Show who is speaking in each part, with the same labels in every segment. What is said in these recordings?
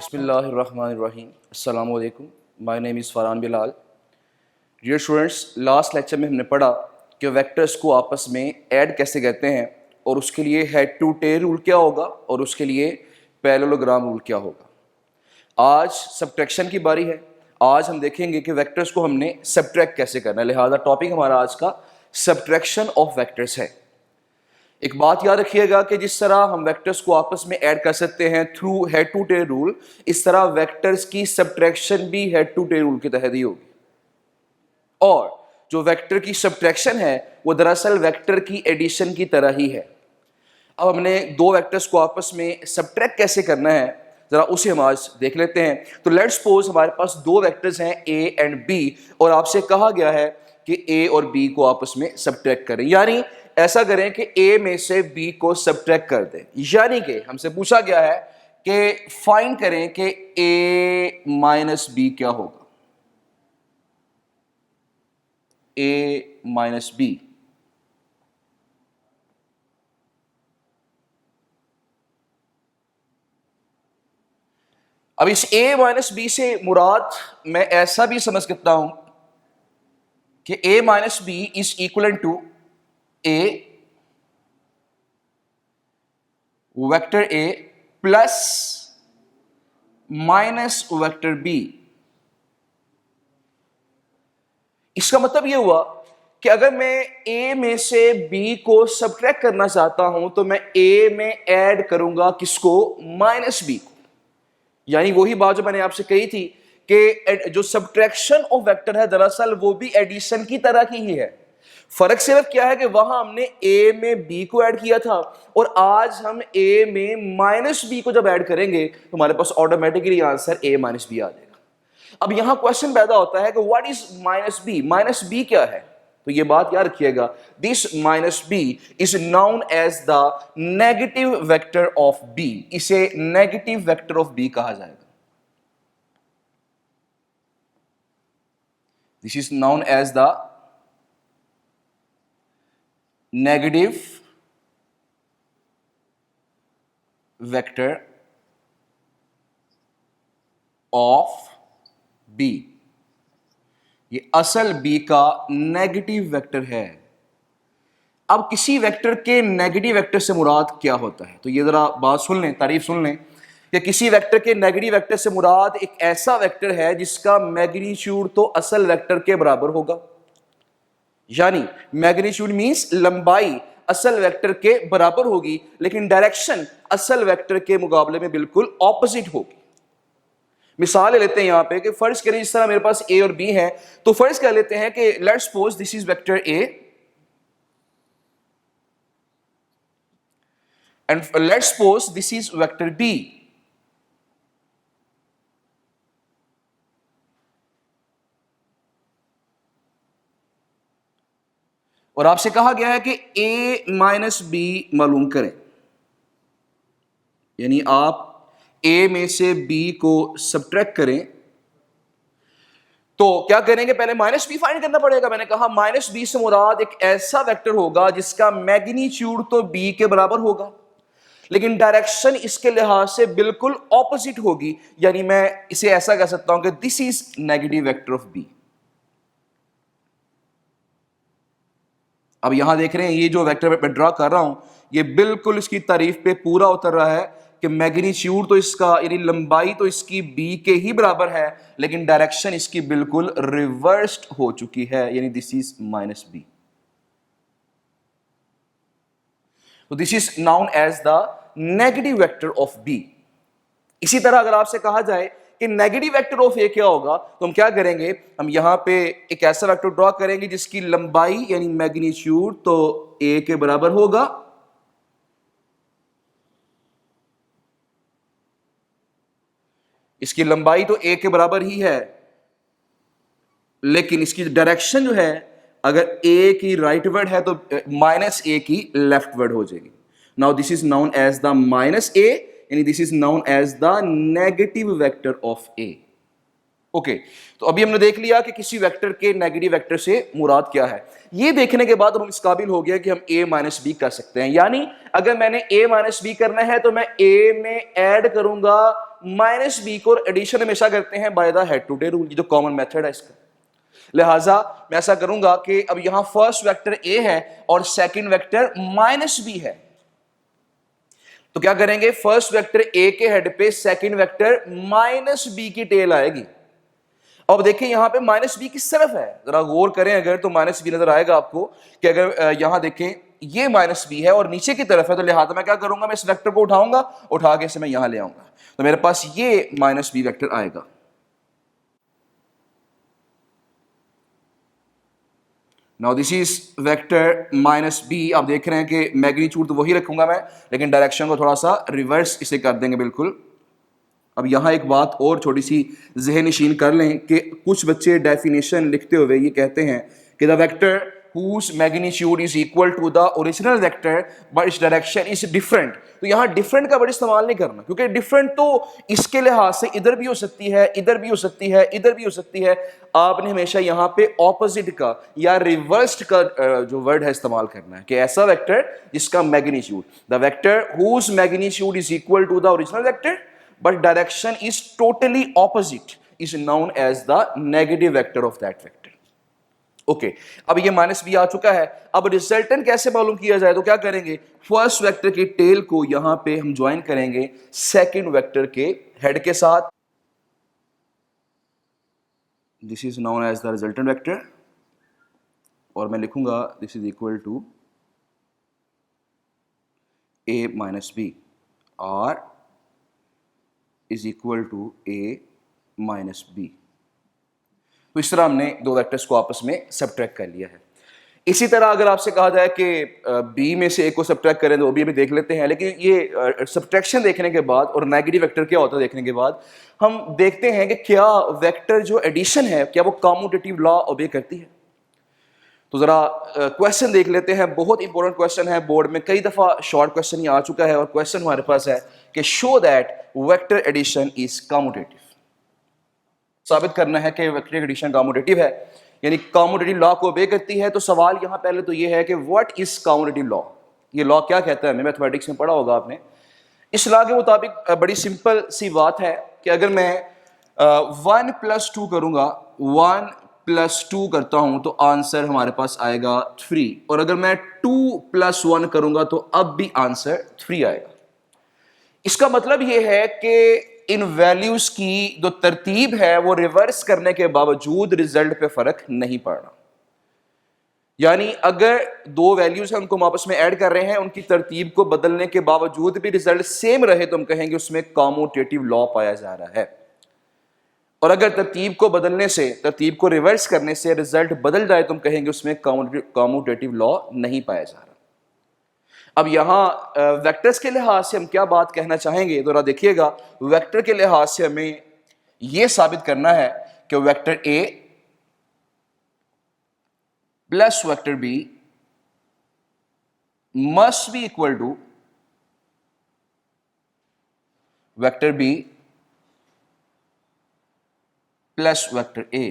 Speaker 1: बिस्मिल्लाहिर्रहमानिर्रहीम। अस्सलाम वालेकुम। My name is Farhan Bilal. Dear students, last lecture में हमने पढ़ा कि वेक्टर्स को आपस में ऐड कैसे करते हैं और उसके लिए हेड टू टेल रूल क्या होगा और उसके लिए पैरेललोग्राम रूल क्या होगा। आज सब्ट्रैक्शन की बारी है। आज हम देखेंगे कि वेक्टर्स को हमने सब्ट्रैक्ट कैसे करना है, लिहाजा टॉपिक हमारा आज का सब्ट्रैक्शन ऑफ वेक्टर्स है। एक बात याद रखिएगा कि जिस तरह हम वेक्टर्स को आपस में ऐड कर सकते हैं through head to tail rule, इस तरह वेक्टर्स की सब्ट्रैक्शन भी हेड टू टेल रूल के तहत ही होगी। और जो वेक्टर की सब्ट्रैक्शन है वो दरअसल वेक्टर की एडिशन की तरह ही है। अब हमने दो वेक्टर्स को आपस में सब्ट्रैक्ट कैसे करना है, जरा उसे हम आज देख लेते हैं। तो लेट्स सपोज हमारे पास दो वेक्टर्स हैं ए एंड बी और आपसे कहा गया है कि ए और बी को आपस में सब्ट्रैक्ट करें, यानी ऐसा करें कि ए में से बी को सब्ट्रैक्ट कर दें। यानी कि हमसे पूछा गया है कि फाइंड करें कि ए माइनस बी क्या होगा। ए माइनस बी, अब इस a माइनस बी से मुराद मैं ऐसा भी समझ सकता हूं कि a minus B is equal to a vector a plus minus vector b। इसका मतलब यह हुआ कि अगर मैं a में से b को सब्ट्रैक्ट करना चाहता हूं तो मैं a में ऐड करूंगा किसको, माइनस b को। यानी वही बात जो मैंने आपसे कही थी कि जो सब्ट्रैक्शन ऑफ वेक्टर है दरअसल वो भी एडिशन की तरह की ही है। फर्क सिर्फ क्या है कि वहां हमने a में b को ऐड किया था और आज हम a में माइनस b को जब ऐड करेंगे तो हमारे पास automatically answer a minus B आ जाएगा। अब यहां क्वेश्चन पैदा होता है कि what is minus B, minus B क्या है। तो ये बात याद रखिएगा, this minus B is known as the negative vector of B. इसे नेगेटिव वेक्टर ऑफ बी कहा जाएगा। This is known as the negative vector of B. ये असल b का नेगेटिव वेक्टर है। अब किसी वेक्टर के नेगेटिव वेक्टर से मुराद क्या होता है, तो ये जरा बात सुन लें, तारीफ सुन लें कि किसी वेक्टर के नेगेटिव वेक्टर से मुराद एक ऐसा वेक्टर है जिसका मैग्नीट्यूड तो असल वेक्टर के बराबर होगा। यानी मैग्नीट्यूड मींस लंबाई असल वेक्टर के बराबर होगी लेकिन डायरेक्शन असल वेक्टर के मुकाबले में बिल्कुल ऑपोजिट होगी। मिसाल ले लेते हैं यहां पे कि फर्ज करें इस तरह मेरे पास a और b है, तो फर्ज कर लेते हैं कि let's suppose this is vector a and let's suppose this is vector b। और आपसे कहा गया है कि a माइनस बी मालूम करें, यानी आप a में से b को सब्ट्रैक्ट करें। तो क्या करेंगे, पहले माइनस बी फाइंड करना पड़ेगा। मैंने कहा माइनस बी से मुराद एक ऐसा वेक्टर होगा जिसका मैग्नीट्यूड तो b के बराबर होगा लेकिन डायरेक्शन इसके लिहाज से बिल्कुल ऑपोजिट होगी। यानी मैं इसे ऐसा कह सकता हूं कि this is negative vector of b। अब यहां देख रहे हैं ये जो वेक्टर मैं ड्रा कर रहा हूं ये बिल्कुल इसकी तारीफ पे पूरा उतर रहा है कि मैग्नीट्यूड तो इसका यानी लंबाई तो इसकी b के ही बराबर है लेकिन डायरेक्शन इसकी बिल्कुल रिवर्स्ड हो चुकी है, यानी दिस इज माइनस बी। तो this is known as the negative vector of b। इसी तरह अगर आपसे कहा जाए कि नेगेटिव वेक्टर ऑफ a क्या होगा तो हम क्या करेंगे, हम यहां पे एक ऐसा वेक्टर ड्रॉ करेंगे जिसकी लंबाई यानी मैग्नीट्यूड तो a के बराबर होगा इसकी लंबाई तो a के बराबर ही है लेकिन इसकी डायरेक्शन जो है अगर a की राइट वर्ड है तो माइनस a की लेफ्ट वर्ड हो जाएगी। Now this is known as the minus a, यानी this is known as the negative vector of a। Okay, तो अभी हमने देख लिया कि किसी वेक्टर के नेगेटिव वेक्टर से मुराद क्या है। ये देखने के बाद हम इस काबिल हो गया कि हम a माइनस बी कर सकते हैं। यानी अगर मैंने a माइनस बी करना है तो मैं a में ऐड करूंगा माइनस बी को एडिशन हमेशा करते हैं by the head to tail rule, जो कॉमन मेथड है इसका। लिहाजा मैं ऐसा करूंगा कि अब यहां फर्स्ट वेक्टर ए है और सेकंड वेक्टर माइनस बी है, तो क्या करेंगे, फर्स्ट वेक्टर ए के हेड पे सेकंड वेक्टर माइनस बी की टेल आएगी। अब देखिए यहां पे माइनस बी किस तरफ है, जरा गौर करें अगर, तो माइनस बी नजर आएगा आपको कि अगर यहां देखें ये माइनस बी है और नीचे की तरफ है, तो लिहाजा मैं क्या करूंगा, मैं इस वेक्टर को उठाऊंगा, उठा के इसे मैं यहां ले आऊंगा, तो मेरे पास ये माइनस बी वेक्टर आएगा। Now this is vector minus B. आप देख रहे हैं कि मैग्नीट्यूड तो वही रखूंगा मैं, लेकिन डायरेक्शन को थोड़ा सा रिवर्स इसे कर देंगे बिल्कुल। अब यहाँ एक बात और छोटी सी ज़हन नशीन कर लें कि कुछ बच्चे डेफिनेशन लिखते हुए ये कहते हैं कि the vector whose magnitude is equal to the original vector but its direction is different। तो यहाँ different का बड़ा इस्तेमाल नहीं करना, क्योंकि different तो इसके लिहाज से इधर भी हो सकती है, इधर भी हो सकती है, इधर भी हो सकती है। आपने हमेशा यहाँ पे opposite का या reversed का जो वर्ड है इस्तेमाल करना है कि ऐसा वेक्टर जिसका magnitude, the vector whose magnitude is equal to the original vector but direction is totally opposite is known as the negative vector of that vector। Okay अब ये माइनस बी आ चुका है। अब रिजल्टेंट कैसे मालूम किया जाए, तो क्या करेंगे, फर्स्ट वेक्टर की टेल को यहां पे हम ज्वाइन करेंगे सेकंड वेक्टर के हेड के साथ। This is known as the resultant vector, और मैं लिखूंगा this is equal to A minus B, R is equal to A minus B. तो इस तरह हमने दो वेक्टर्स को आपस में सब्ट्रैक्ट कर लिया है। इसी तरह अगर आपसे कहा जाए कि बी में से एक को सब्ट्रैक्ट करें, तो वो भी अभी देख लेते हैं, लेकिन ये सब्ट्रैक्शन देखने के बाद और नेगेटिव वेक्टर क्या होता है देखने के बाद हम देखते हैं कि क्या वेक्टर जो एडिशन है क्या वो कम्यूटेटिव लॉ ओबे करती है। तो जरा क्वेश्चन देख लेते हैं, बहुत इंपॉर्टेंट क्वेश्चन है, बोर्ड में कई दफा शॉर्ट क्वेश्चन ही आ चुका है, और क्वेश्चन हमारे पास है कि show that vector addition is commutative. साबित करना है कि वेक्टर एडिशन कम्यूटेटिव है, यानी कम्यूटेटिव लॉ को ओबे करती है। तो सवाल यहां पहले तो ये है कि व्हाट इज कम्यूटेटिव लॉ, ये लॉ क्या कहता है, मैथमेटिक्स में पढ़ा होगा आपने। इस लॉ के मुताबिक बड़ी सिंपल सी बात है कि अगर मैं 1 + 2 करूंगा, 1 + 2 करता हूं तो आंसर हमारे पास आएगा 3, और अगर मैं 2 + 1 करूंगा तो अब भी आंसर 3 आएगा। इसका मतलब यह है कि इन वैल्यूज की जो तरतीब है वो रिवर्स करने के बावजूद रिजल्ट पे फर्क नहीं पड़ रहा, यानी अगर दो वैल्यूज हैं उनको हम आपस में ऐड कर रहे हैं, उनकी तरतीब को बदलने के बावजूद भी रिजल्ट सेम रहे तो हम कहेंगे उसमें कम्यूटेटिव लॉ पाया जा रहा है। और अगर तरतीब को बदलने से, तरतीब को रिवर्स करने से रिजल्ट बदल जाए तो हम कहेंगे उसमें कम्यूटेटिव लॉ नहीं पाया जा रहा। अब यहां वेक्टर्स के लिहाज से हम क्या बात कहना चाहेंगे, तो देखिएगा वेक्टर के लिहाज से हमें यह साबित करना है कि vector A plus vector B must be equal to vector B plus vector A.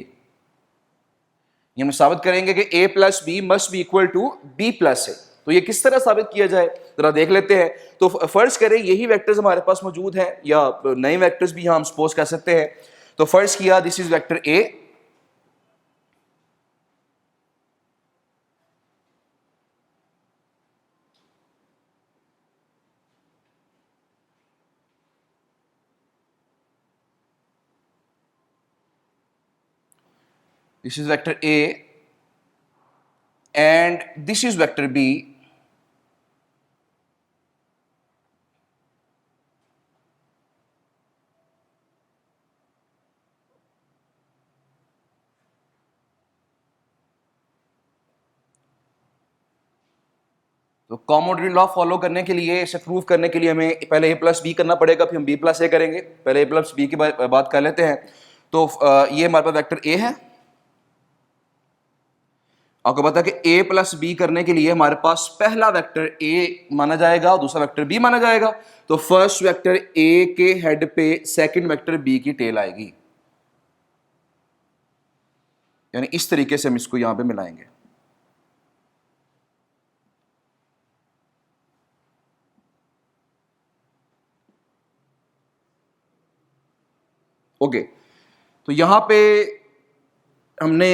Speaker 1: ये हम साबित करेंगे कि A plus B must be equal to B plus A. तो ये किस तरह साबित किया जाए जरा देख लेते हैं। तो फर्ज करें यही वेक्टर्स हमारे पास मौजूद हैं, या नए वेक्टर्स भी हम सपोज कर सकते हैं। तो फर्ज किया this is vector A, this is vector A and this is vector B, तो कॉमोडेटिव लॉ फॉलो करने के लिए, इसे प्रूव करने के लिए हमें पहले a प्लस बी करना पड़ेगा, फिर हम b प्लस ए करेंगे। पहले a प्लस बी की बात कर लेते हैं। तो ये हमारे पास वेक्टर a है। आपको पता है कि a प्लस बी करने के लिए हमारे पास पहला वेक्टर a माना जाएगा और दूसरा वेक्टर b माना जाएगा। तो फर्स्ट वेक्टर a के हेड पे सेकंड वेक्टर b की टेल आएगी, यानी इस तरीके से हम इसको यहां पे मिलाएंगे। ओके, तो यहां पे हमने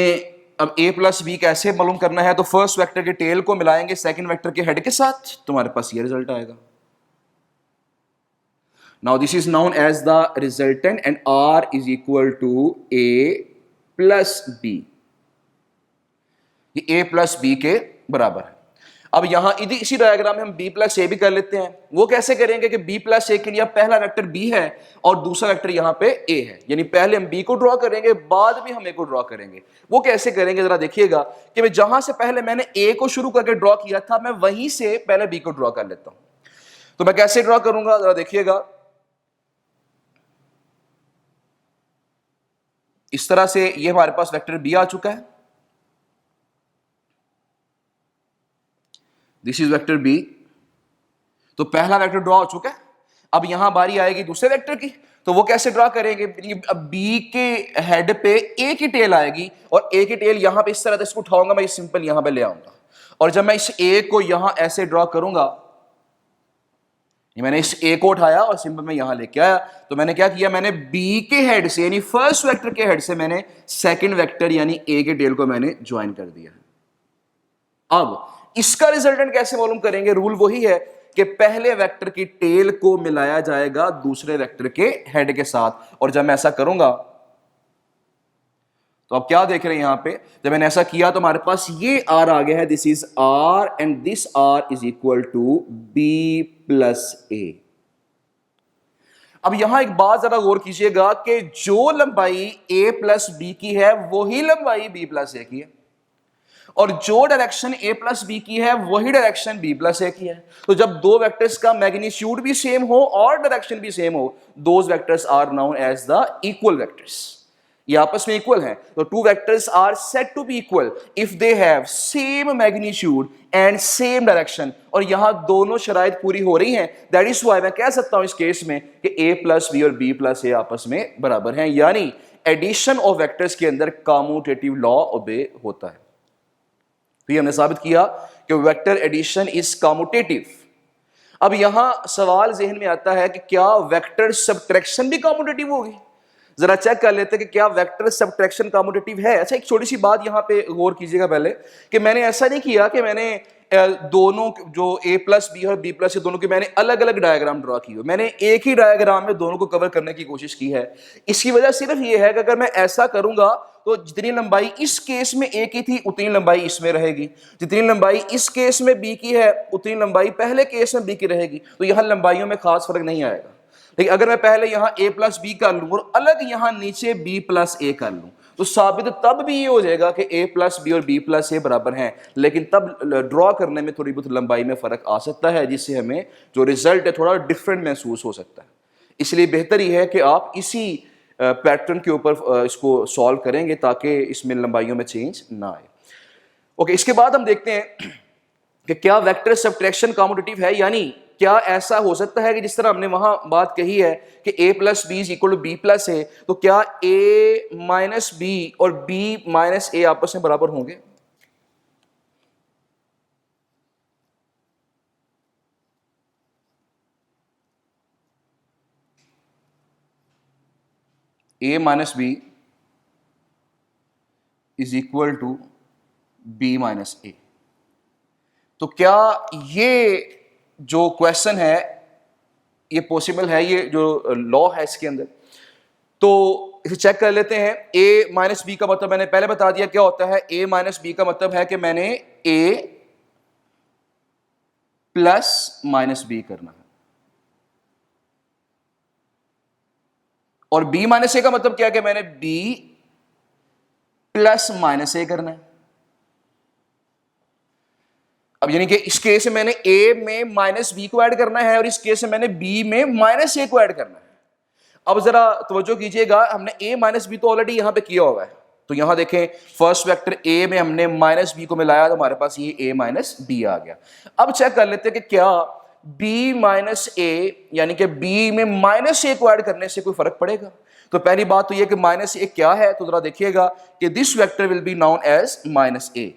Speaker 1: अब a प्लस बी कैसे मालूम करना है, तो फर्स्ट वेक्टर के टेल को मिलाएंगे सेकंड वेक्टर के हेड के साथ, तुम्हारे पास ये रिजल्ट आएगा। Now this is known as the resultant and r is equal to a plus B. ये a प्लस बी के बराबर है। अब यहां इसी डायग्राम में हम b प्लस ए भी कर लेते हैं। वो कैसे करेंगे कि b प्लस ए के लिए पहला वेक्टर b है और दूसरा वेक्टर यहां पे a है, यानी पहले हम b को ड्रॉ करेंगे, बाद में हम a को ड्रॉ करेंगे। वो कैसे करेंगे जरा देखिएगा कि मैं जहां से पहले मैंने a को शुरू करके ड्रॉ किया था, मैं वहीं से पहले b को ड्रॉ कर लेता हूं। तो मैं कैसे ड्रॉ करूंगा जरा देखिएगा। इस तरह से ये हमारे पास वेक्टर b आ चुका है, दिस इज वेक्टर बी। तो पहला वेक्टर ड्रॉ हो चुका है। अब यहां बारी आएगी दूसरे वेक्टर की, तो वो कैसे ड्रॉ करेंगे। अब बी के हेड पे ए की टेल आएगी और ए की टेल यहां पे इस तरह से इसको उठाऊंगा, मैं सिंपल यहां पे ले आऊंगा और जब मैं इस ए को यहां ऐसे ड्रॉ करूंगा, मैंने इस ए को उठाया और सिंपल में यहां लेके आया, तो मैंने क्या किया, मैंने बी के हेड से यानी फर्स्ट वेक्टर के हेड से मैंने सेकंड वेक्टर यानी ए के टेल को मैंने ज्वाइन कर दिया। अब इसका रिजल्टेंट कैसे मालूम करेंगे। रूल वही है कि पहले वेक्टर की टेल को मिलाया जाएगा दूसरे वेक्टर के हेड के साथ, और जब मैं ऐसा करूंगा तो आप क्या देख रहे हैं यहां पे, जब मैंने ऐसा किया तो हमारे पास ये आर आ गया है, this is R and this R is equal to B plus A. अब यहां एक बात जरा गौर कीजिएगा कि जो लंबाई ए प्लस बी की है वही लंबाई बी प्लस ए की है, और जो डायरेक्शन a प्लस बी की है वही डायरेक्शन b प्लस ए की है। तो जब दो वेक्टर्स का मैग्नीट्यूड भी सेम हो और डायरेक्शन भी सेम हो, those vectors are known as the equal vectors. ये आपस में इक्वल हैं, तो two vectors are said to be equal if they have same magnitude and same direction. और यहां दोनों शराइत पूरी हो रही हैं, दैट इज व्हाई मैं कह सकता हूं इस केस में कि a प्लस बी और b प्लस ए आपस में बराबर हैं, यानी एडिशन ऑफ वेक्टर्स के अंदर कम्यूटेटिव लॉ ओबे होता है। फिर हमने साबित किया कि वेक्टर एडिशन इज कम्यूटेटिव। अब यहां सवाल जहन में आता है कि क्या वेक्टर सबट्रैक्शन भी कम्यूटेटिव होगी। जरा चेक कर लेते हैं कि क्या वेक्टर सबट्रैक्शन कम्यूटेटिव है। अच्छा, एक छोटी सी बात यहां पे गौर कीजिएगा पहले कि मैंने ऐसा नहीं किया कि मैंने दोनों जो a प्लस बी और b प्लस, दोनों के मैंने अलग अलग डायग्राम ड्रॉ किए, मैंने एक ही डायग्राम में दोनों को कवर करने की कोशिश की है। इसकी वजह सिर्फ ये है कि अगर मैं ऐसा करूंगा तो जितनी लंबाई इस केस में a की थी उतनी लंबाई इसमें रहेगी, जितनी लंबाई इस केस में b की है उतनी लंबाई पहले केस में b की रहेगी। तो यहां लंबाइयों में खास फर्क नहीं आएगा। लेकिन अगर मैं पहले यहां a प्लस बी कर लूं और अलग यहां नीचे b प्लस ए कर लूं, तो साबित तब भी ये हो जाएगा कि a प्लस बी और b प्लस ए बराबर हैं, लेकिन तब ड्रॉ करने में थोड़ी बहुत लंबाई में फर्क आ सकता है, जिससे हमें जो रिजल्ट है थोड़ा डिफरेंट महसूस हो सकता है। इसलिए बेहतर ही है कि आप इसी पैटर्न के ऊपर इसको सॉल्व करेंगे ताकि इसमें लंबाइयों में चेंज ना आए। ओके, इसके बाद हम देखते हैं कि क्या वेक्टर सबट्रैक्शन कम्यूटेटिव है, यानी क्या ऐसा हो सकता है कि जिस तरह हमने वहां बात कही है कि a plus B is equal to B plus A, तो क्या a माइनस बी और b माइनस ए आपस में बराबर होंगे। a minus B is equal to b minus A. तो क्या ये जो क्वेश्चन है ये पॉसिबल है, ये जो लॉ है इसके अंदर। तो इसे चेक कर लेते हैं। a माइनस बी का मतलब मैंने पहले बता दिया क्या होता है। a माइनस बी का मतलब है कि मैंने a प्लस माइनस बी करना है, और b माइनस ए का मतलब क्या है कि मैंने b प्लस माइनस ए करना है। अब यानी कि इस केस में मैंने a में माइनस बी को ऐड करना है और इस केस में मैंने b में माइनस ए को ऐड करना है। अब जरा तवज्जो कीजिएगा, हमने a माइनस बी तो ऑलरेडी यहां पे किया हुआ है, तो यहां देखें फर्स्ट वेक्टर a में हमने माइनस बी को मिलाया तो हमारे पास ये a माइनस बी आ गया। अब चेक कर लेते हैं कि क्या b माइनस ए यानी कि b में माइनस ए को ऐड करने से कोई फर्क पड़ेगा। तो पहली बात तो यह कि माइनस ए क्या है, तो जरा देखिएगा कि this vector will be known as minus A.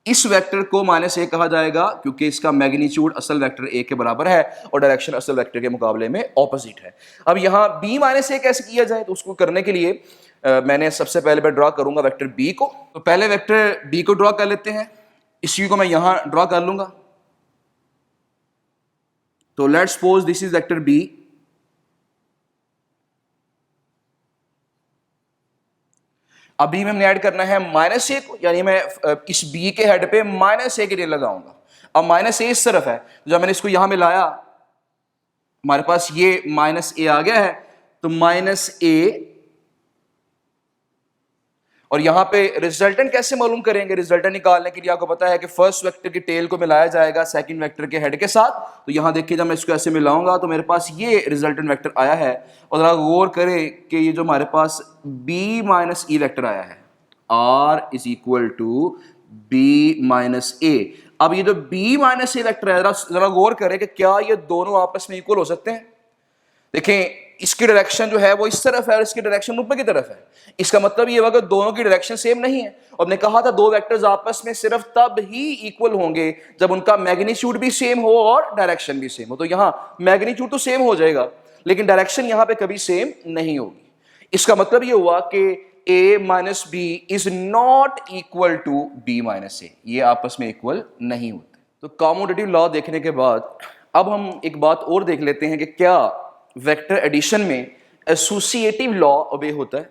Speaker 1: इस वेक्टर को माइनस ए कहा जाएगा क्योंकि इसका मैग्नीट्यूड असल वेक्टर ए के बराबर है और डायरेक्शन असल वेक्टर के मुकाबले में ऑपोजिट है। अब यहाँ बी माइनस ए कैसे किया जाए, तो उसको करने के लिए मैंने सबसे पहले मैं ड्रॉ करूंगा वेक्टर बी को। तो पहले वेक्टर बी को ड्रॉ कर लेते हैं, इसी को मैं यहां ड्रॉ कर लूंगा। तो let's suppose this is vector B. अभी में हमने ऐड करना है माइनस ए को, यानी मैं इस बी के हेड पे माइनस ए के लिए लगाऊंगा। अब माइनस ए इस तरफ है, जब मैंने इसको यहां में लाया हमारे पास ये माइनस ए आ गया है, तो माइनस ए, और यहां पे रिजल्टेंट कैसे मालूम करेंगे? रिजल्टेंट निकालने के लिए आपको पता है कि फर्स्ट वेक्टर के टेल को मिलाया जाएगा सेकंड वेक्टर के हेड के साथ। तो यहां देखिए जब मैं इसको ऐसे मिलाऊंगा तो मेरे पास ये रिजल्टेंट वेक्टर आया है। और जरा गौर करें कि ये जो हमारे पास b माइनस ई वेक्टर आया है, r is equal to b minus A. अब ये जो b माइनस ए वेक्टर है, जरा गौर करें कि क्या ये दोनों आपस में इक्वल हो सकते हैं? देखें इसकी डायरेक्शन जो है वो इस तरफ है और इसकी डायरेक्शन ऊपर की तरफ है। इसका मतलब ये हुआ कि दोनों की डायरेक्शन सेम नहीं है। और हमने कहा था दो वेक्टर्स आपस में सिर्फ तब ही इक्वल होंगे जब उनका मैग्नीट्यूड भी सेम हो और डायरेक्शन भी सेम हो। तो यहां मैग्नीट्यूड तो सेम हो जाएगा लेकिन डायरेक्शन यहां पे कभी सेम नहीं होगी। इसका मतलब ये हुआ कि a minus B is not equal to b minus A, ये आपस में इक्वल नहीं होते। तो कॉम्यूटेटिव लॉ देखने के बाद अब हम एक बात और देख लेते हैं कि क्या वेक्टर एडिशन में एसोसिएटिव लॉ ओबे होता है।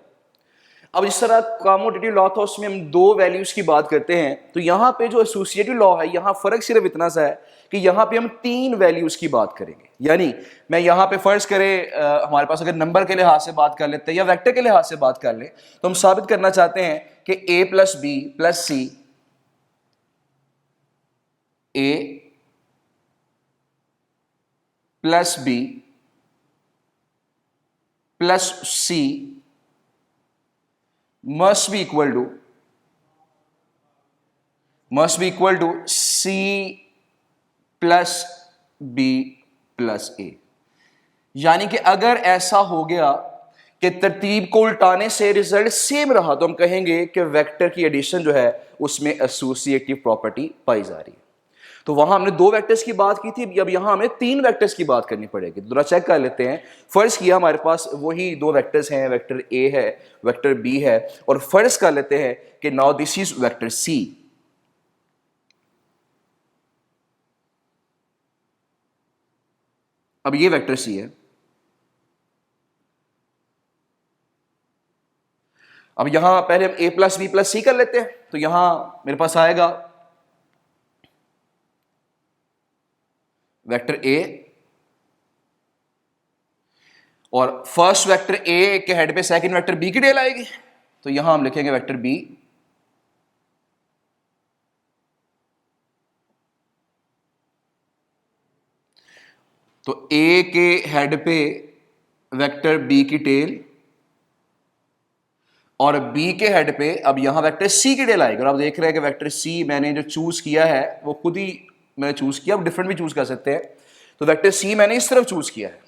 Speaker 1: अब इस तरह कॉम्यूटेटिव लॉ था उसमें हम दो वैल्यूज की बात करते हैं, तो यहां पे जो एसोसिएटिव लॉ है यहां फर्क सिर्फ इतना सा है कि यहां पे हम तीन वैल्यूज की बात करेंगे। यानी मैं यहां पे फर्ज करें हमारे पास अगर नंबर के लिहाज से बात कर लेते हैं या वेक्टर के लिहाज से बात कर ले, तो हम साबित करना चाहते हैं कि a plus B plus C, a plus B plus C must be equal to c plus b plus a। यानी कि अगर ऐसा हो गया कि तरतीब को उल्टाने से रिजल्ट सेम रहा तो हम कहेंगे कि वेक्टर की एडिशन जो है उसमें एसोसिएटिव प्रॉपर्टी पाई जा रही है। तो वहां हमने दो वेक्टर्स की बात की थी, अब यहां हमें तीन वेक्टर्स की बात करनी पड़ेगी। तो जरा चेक कर लेते हैं। फर्ज किया हमारे पास वही दो वेक्टर्स हैं, वेक्टर ए है वेक्टर बी है, और फर्ज कर लेते हैं कि now this is vector C. अब ये वेक्टर सी है। अब यहां पहले हम a प्लस बी प्लस सी कर लेते हैं, तो यहां मेरे पास आएगा वेक्टर a और फर्स्ट वेक्टर a के हेड पे सेकंड वेक्टर b की टेल आएगी। तो यहां हम लिखेंगे वेक्टर b, तो a के हेड पे वेक्टर b की टेल और b के हेड पे अब यहां वेक्टर c की टेल आएगी। और आप देख रहे हैं कि वेक्टर c मैंने जो चूज किया है वो खुद ही मैंने चूज किया, आप डिफरेंट भी चूज कर सकते हैं। तो वेक्टर c मैंने इस तरफ चूज किया है,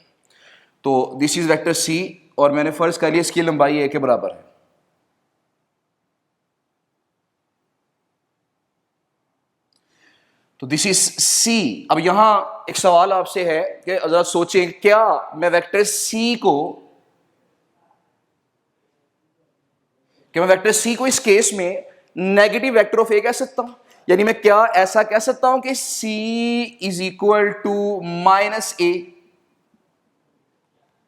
Speaker 1: तो दिस इज वेक्टर c और मैंने फर्ज कर लिया इसकी लंबाई a के बराबर है। तो दिस इज c। अब यहां एक सवाल आपसे है कि जरा सोचें, क्या मैं वेक्टर c को इस केस में नेगेटिव वेक्टर ऑफ a कह सकता हूं? यानी मैं क्या ऐसा कह सकता हूं कि c is equal to minus A?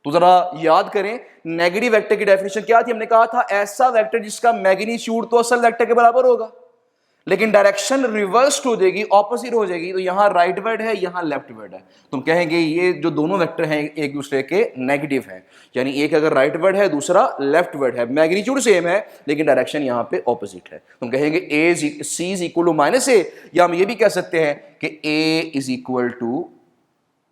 Speaker 1: तो जरा याद करें नेगेटिव वेक्टर की डेफिनेशन क्या थी। हमने कहा था ऐसा वेक्टर जिसका मैग्नीट्यूड तो असल वेक्टर के बराबर होगा लेकिन डायरेक्शन रिवर्स हो जाएगी, ऑपोजिट हो जाएगी। तो यहां राइट वर्ड है यहां लेफ्ट वर्ड है, तुम कहेंगे ये जो दोनों वेक्टर हैं एक दूसरे के नेगेटिव हैं। यानी एक अगर राइट वर्ड है दूसरा लेफ्ट वर्ड है, मैग्नीट्यूड सेम है लेकिन डायरेक्शन यहां पे ऑपोजिट है। तुम कहेंगे ए सी इज इक्वल टू माइनस ए, या हम ये भी कह सकते हैं कि ए इज इक्वल टू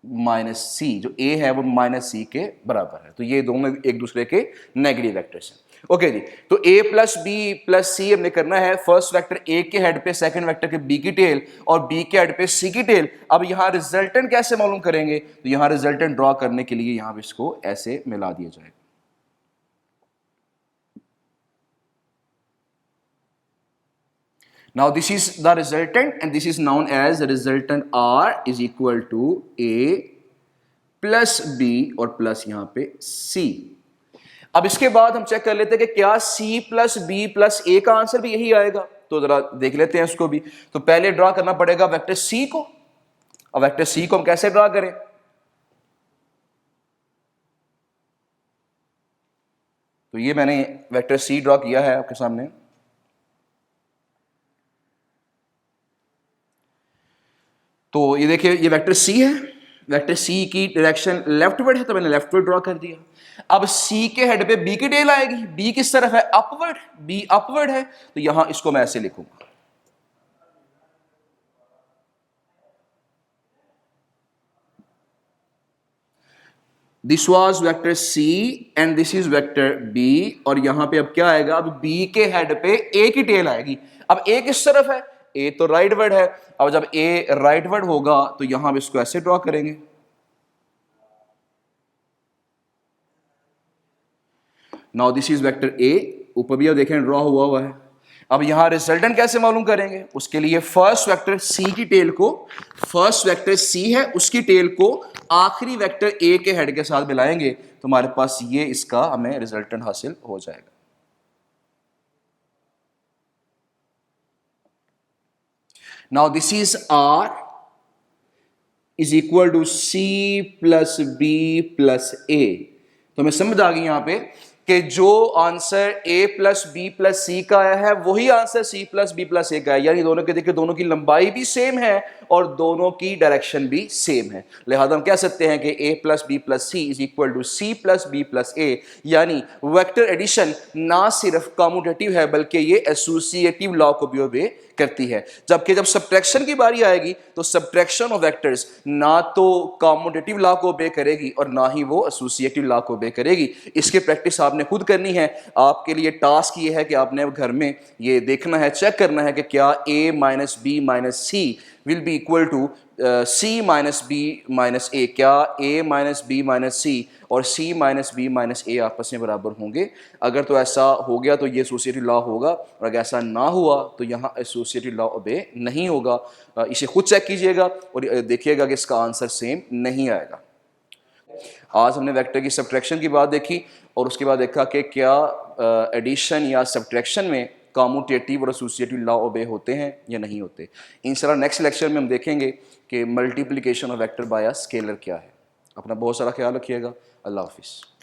Speaker 1: माइनस सी, जो ए है वो माइनस सी के बराबर है। तो ये दोनों एक दूसरे के नेगेटिव वेक्टर्स हैं। ओके जी, तो a प्लस बी प्लस सी हमने करना है फर्स्ट वेक्टर a के हेड पे सेकंड वेक्टर के b की टेल और b के हेड पे c की टेल। अब यहां रिजल्टेंट कैसे मालूम करेंगे? तो यहां रिजल्टेंट ड्रॉ करने के लिए यहां इसको ऐसे मिला दिया जाएगा। Now this is the resultant and this is known as the resultant R is equal to A plus B और प्लस यहां पे C। अब इसके बाद हम चेक कर लेते हैं कि क्या C plus B plus A का आंसर भी यही आएगा, तो जरा देख लेते हैं इसको भी। तो पहले ड्रा करना पड़ेगा वेक्टर C को। अब वेक्टर C को हम कैसे ड्रा करें? तो ये मैंने वेक्टर C ड्रा किया है आपके सामने। तो ये देखिए ये वेक्टर C है, वेक्टर C की डायरेक्शन लेफ्टवर्ड है तो मैंने लेफ्टवर्ड ड्रॉ कर दिया। अब C के हेड पे B की टेल आएगी, B किस तरफ है? अपवर्ड, B अपवर्ड है, तो यहां इसको मैं ऐसे लिखूंगा। This was vector C and this is vector B, और यहां पे अब क्या आएगा? अब B के हेड पे A की टेल आएगी। अब A किस तरफ है? A तो राइटवर्ड है। अब जब A राइटवर्ड होगा तो यहां हम इसको ऐसे ड्रॉ करेंगे। Now this is vector A, ऊपर भी अब देखें ड्रॉ हुआ है। अब यहां रिजल्टेंट कैसे मालूम करेंगे? उसके लिए फर्स्ट वेक्टर C की टेल को, फर्स्ट वेक्टर C है उसकी टेल को आखिरी वेक्टर A के हेड के साथ मिलाएंगे तो हमारे पास ये इसका हमें रिजल्टेंट हासिल हो जाएगा। Now this is R is equal to C plus B plus A। तो हमें समझ आ गई यहां पे कि जो answer A plus B plus C का आया है वही answer C plus B plus A का है, यानी दोनों के देखिए दोनों की लंबाई भी सेम है और दोनों की डायरेक्शन भी सेम है। लिहाजा हम कह सकते हैं कि A plus B plus C is equal to C plus B plus A, यानी वेक्टर एडिशन ना सिर्फ कम्यूटेटिव है बल्कि ये एसोसिएटिव लॉ को भी ओबे करती है। जबकि जब सब्ट्रैक्शन की बारी आएगी तो सब्ट्रैक्शन ऑफ वेक्टर्स ना तो कम्यूटेटिव लॉ को ओबे करेगी और ना ही वो एसोसिएटिव लॉ को ओबे करेगी। इसकी प्रैक्टिस आपने खुद करनी है। आपके लिए टास्क ये है कि आपने घर में ये देखना है, चेक करना है कि क्या A minus B minus C will be equal to C minus B minus A, क्या A minus B minus C और C minus B minus A आपस में बराबर होंगे। अगर तो ऐसा हो गया तो ये एसोसिएटिव लॉ होगा, और अगर ऐसा ना हुआ तो यहाँ एसोसिएटिव लॉ ओबे नहीं होगा। इसे खुद चेक कीजिएगा और देखिएगा कि इसका आंसर सेम नहीं आएगा। आज हमने वेक्टर की सब्ट्रैक्शन की बात देखी और उसके बाद देखा कि क्या एडिशन या सब्ट्रैक्शन में कम्यूटेटिव और एसोसिएटिव लॉ ओबे होते हैं या नहीं होते। इंशाल्लाह नेक्स्ट लेक्चर में हम देखेंगे कि multiplication of vector by scalar क्या है। अपना बहुत सारा ख्याल रखिएगा। अल्लाह हाफिज़।